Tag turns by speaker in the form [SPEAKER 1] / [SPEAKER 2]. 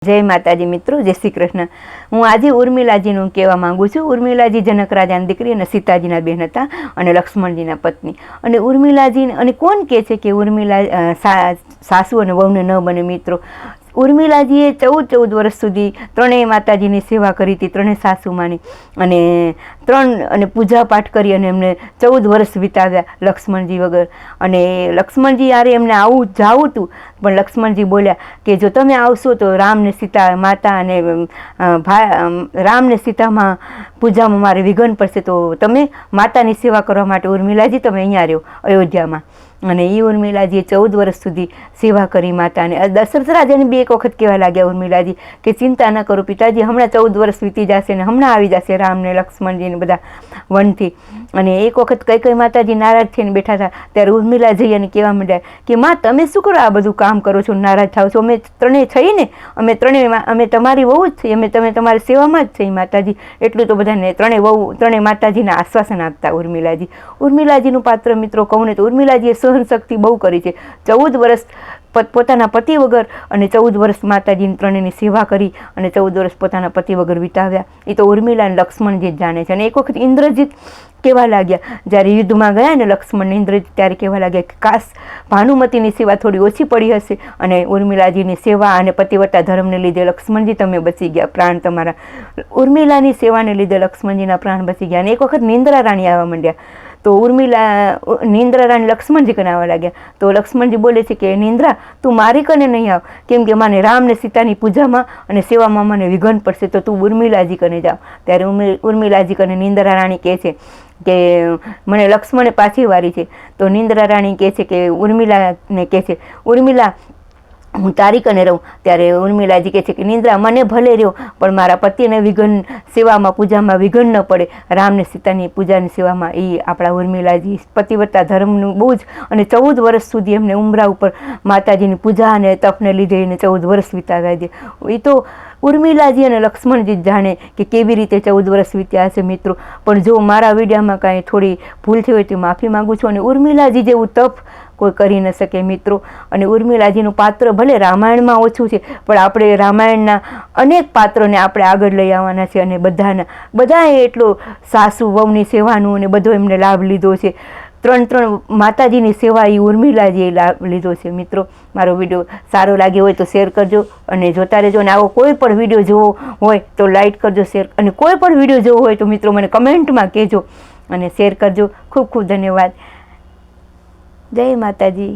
[SPEAKER 1] जय माताजी मित्रों, जय श्री कृष्ण। हूँ आज उर्मिलाजीનું કહેવા માંગુ છું। ઉર્મિલાજી જનક રાજાની દીકરી અને સીતાજીના બેન હતા અને લક્ષ્મણજીના પત્ની। અને ઉર્મિલાજી અને કોણ કહે છે કે ઉર્મિલા સાસુ અને વહુને ન બને? મિત્રો, ઉર્મિલાજીએ 14 વર્ષ સુધી ત્રણેય માતાજીની સેવા કરી હતી, ત્રણેય સાસુમાની, અને પૂજા પાઠ કરી અને એમને 14 વર્ષ વિતાવ્યા લક્ષ્મણજી વગર। અને લક્ષ્મણજી યારે એમને આવું જાવું હતું, પણ લક્ષ્મણજી બોલ્યા કે જો તમે આવશો તો રામને સીતા માતા અને રામને સીતામાં પૂજામાં મારે વિઘન પડશે, તો તમે માતાની સેવા કરવા માટે ઉર્મિલાજી તમે અહીંયા રહ્યો અયોધ્યામાં। અને એ ઉર્મિલાજીએ 14 વર્ષ સુધી સેવા કરી માતાને। દશરથ રાજાને બી એક વખત કહેવા લાગ્યા ઉર્મિલાજી કે ચિંતા ન કરો પિતાજી, હમણાં 14 વર્ષ વીતી જશે ને હમણાં આવી જશે રામને લક્ષ્મણજીને બધા વનથી। અને એક વખત કઈ માતાજી નારાજ થઈને બેઠા હતા ત્યારે ઉર્મિલા જઈ અને કહેવા માંડ્યા કે માં તમે શું કરો, આ બધું કામ કરો છો, નારાજ થાવ છો? અમે ત્રણેય છીએ ને, અમે તમારી વહુ જ છીએ, તમે તમારી સેવામાં જ છીએ માતાજી। એટલું તો બધાને ત્રણેય માતાજીને આશ્વાસન આપતા ઉર્મિલાજીનું પાત્ર મિત્રો કહું ને તો ઉર્મિલાજીએ સહનશક્તિ બહુ કરી છે। 14 વર્ષ પોતાના પતિ વગર અને 14 વર્ષ માતાજીની ત્રણેયની સેવા કરી અને 14 વર્ષ પોતાના પતિ વગર વિતાવ્યા। એ તો ઉર્મિલા અને લક્ષ્મણજી જ જાણે છે। અને એક વખત ઇન્દ્રજીત કહેવા લાગ્યા, જ્યારે યુદ્ધમાં ગયા ને લક્ષ્મણ ઇન્દ્રજીત, ત્યારે કહેવા લાગ્યા કે કાશ ભાનુમતીની સેવા થોડી ઓછી પડી હશે અને ઉર્મિલાજીની સેવા અને પતિવ્રતા ધર્મને લીધે લક્ષ્મણજી તમે બચી ગયા, પ્રાણ તમારા। ઉર્મિલાની સેવાને લીધે લક્ષ્મણજીના પ્રાણ બચી ગયા। અને એક વખત નિંદ્રા રાણી આવવા માંડ્યા તો નિંદ્રા રાણી લક્ષ્મણજી કને આવવા લાગ્યા તો લક્ષ્મણજી બોલે છે કે નિંદ્રા તું મારી કને નહીં આવ, કેમ કે મને રામ ને સીતાની પૂજામાં અને સેવામાં મને વિઘન પડશે, તો તું ઉર્મિલાજી કને જાવ। ત્યારે ઉર્મિલાજી કને નિંદ્રા રાણી કહે છે કે મને લક્ષ્મણે પાછી વારી છે। તો નિંદ્રા રાણી કહે છે કે ઉર્મિલાને કહે છે, ઉર્મિલા હું તારી કને રહું? ત્યારે ઉર્મિલાજી કહે છે કે નિંદ્રા મને ભલે રહ્યો, પણ મારા પતિને વિઘન સેવામાં પૂજામાં વિઘન ન પડે, રામને સીતાની પૂજાની સેવામાં। એ આપણા ઉર્મિલાજી પતિવ્રતા ધર્મનું બહુ જ, અને 14 વર્ષ સુધી એમને ઉમરા ઉપર માતાજીની પૂજા અને તપને લીધે એને 14 વર્ષ વિતાવ્યા દે। એ તો ઉર્મિલાજી અને લક્ષ્મણજી જ જાણે કે કેવી રીતે 14 વર્ષ વીત્યા હશે મિત્રો। પણ જો મારા વિડીયોમાં કાંઈ થોડી ભૂલ થઈ હોય તો માફી માગું છું। અને ઉર્મિલાજી જેવું તપ કોઈ કરી ન શકે મિત્રો। અને ઉર્મિલાજીનું પાત્ર ભલે રામાયણમાં ઓછું છે, પણ આપણે રામાયણના અનેક પાત્રોને આપણે આગળ લઈ આવવાના છે અને બધાએ એટલો સાસુ વહુની સેવાનું અને બધો એમને લાભ લીધો છે। ત્રણ માતાજીની સેવા એ ઉર્મિલાજીએ લાભ લીધો છે મિત્રો। મારો વિડીયો સારો લાગ્યો હોય તો શેર કરજો અને જોતા રહેજો। અને આવો કોઈ પણ વિડીયો જોવો હોય તો લાઈક કરજો, શેર, અને કોઈ પણ વિડીયો જોવો હોય તો મિત્રો મને કમેન્ટમાં કહેજો અને શેર કરજો। ખૂબ ખૂબ ધન્યવાદ। જય માતાજી।